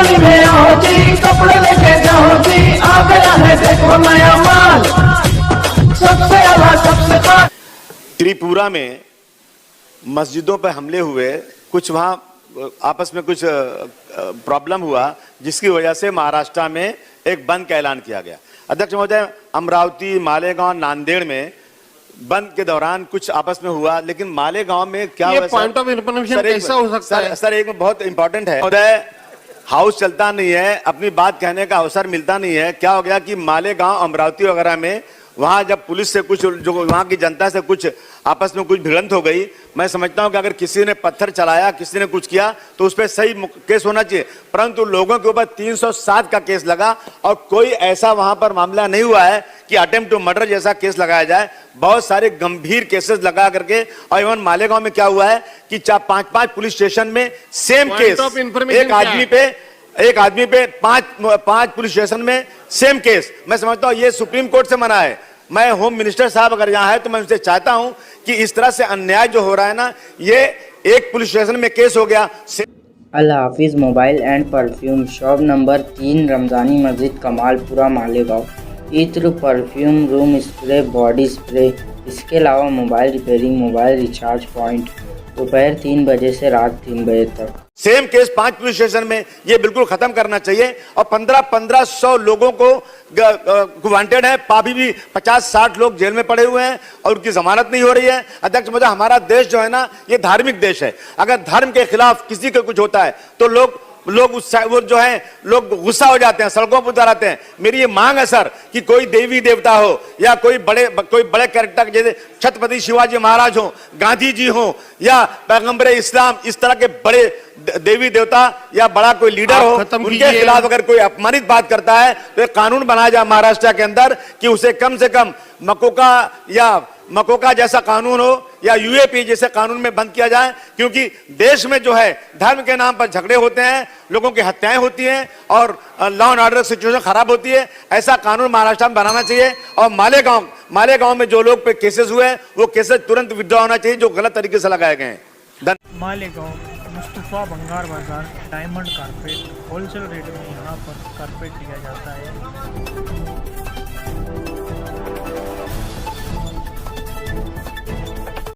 गली में आओ जी, कपड़े लेके जाओ जी, आ गया है देखो नया माल, सबसे आला सबसे खास। त्रिपुरा में मस्जिदों पर हमले हुए, कुछ वहाँ आपस में कुछ प्रॉब्लम हुआ, जिसकी वजह से महाराष्ट्र में एक बंद का ऐलान किया गया। अध्यक्ष महोदय, अमरावती, मालेगांव, नांदेड़ में बंद के दौरान कुछ आपस में हुआ, लेकिन मालेगांव में क्या हुआ? पॉइंट ऑफ इंफॉर्मेशन कैसा हो सकता है? सर एक बहुत इंपॉर्टेंट है महोदय, हाउस चलता नहीं है, अपनी बात कहने का अवसर मिलता नहीं है। क्या हो गया कि मालेगांव, अमरावती वगैरह में वहां जब पुलिस से कुछ, जो वहां की जनता से कुछ आपस में कुछ भिड़ंत हो गई। मैं समझता हूं कि अगर किसी ने पत्थर चलाया, किसी ने कुछ किया, तो उस पर सही केस होना चाहिए, परंतु लोगों के ऊपर 307 का केस लगा और कोई ऐसा वहां पर मामला नहीं हुआ है कि अटेम्प्ट टू मर्डर जैसा केस लगाया जाए। बहुत सारे गंभीर केसेस लगा करके, और इवन मालेगांव में क्या हुआ है कि 5-5 पुलिस स्टेशन में सेम केस, एक आदमी पे 5 पुलिस स्टेशन में सेम केस। मैं समझता हूं ये सुप्रीम कोर्ट से मना है। मैं होम मिनिस्टर साहब अगर यहां है तो मैं उनसे चाहता हूं कि इस तरह से अन्याय जो हो रहा है ना, ये एक पुलिस स्टेशन में केस हो गया। Al Hafiz mobile and perfume, shop number 3, Ramzani Masjid, Kamalpura, Malegaon. इत्र, perfume, room spray, body spray, इसके अलावा mobile repairing, mobile recharge point, दोपहर 3 बजे से रात 3 बजे तक। सेम केस 5 पुलिस स्टेशन में, ये बिल्कुल खत्म करना चाहिए। और 1500 लोगों को वांटेड है, अभी भी 50-60 लोग जेल में पड़े हुए हैं और उनकी जमानत नहीं हो रही है। अध्यक्ष महोदय, हमारा देश जो है ना, ये धार्मिक देश है। अगर धर्म के खिलाफ किसी को कुछ होता है तो लोग वो जो है लोग गुस्सा हो जाते हैं, सड़कों पर उतर आते हैं। मेरी ये मांग है सर कि कोई देवी देवता हो या कोई बड़े कैरेक्टर जैसे छत्रपति शिवाजी महाराज हो, गांधी जी हो या पैगंबर इस्लाम, इस तरह के बड़े देवी देवता या बड़ा कोई लीडर हो, उनके खिलाफ अगर कोई अपमानित बात करता है तो एक कानून बनाया जाए महाराष्ट्र के अंदर कि उसे कम से कम मकोका जैसा कानून हो या यूएपी जैसे कानून में बंद किया जाए। क्योंकि देश में जो है धर्म के नाम पर झगड़े होते हैं, लोगों की हत्याएं होती हैं और लॉ एंड ऑर्डर सिचुएशन खराब होती है। ऐसा कानून महाराष्ट्र में बनाना चाहिए। और मालेगांव में जो लोग पे केसेस हुए हैं, वो केसेस तुरंत विड्रॉ होना चाहिए जो गलत तरीके से लगाए गए हैं। मालेगांव मुस्तफा भंगार बाजार, डायमंड कारपेट, होलसेल रेट में यहाँ पर कारपेट दिया जाता है।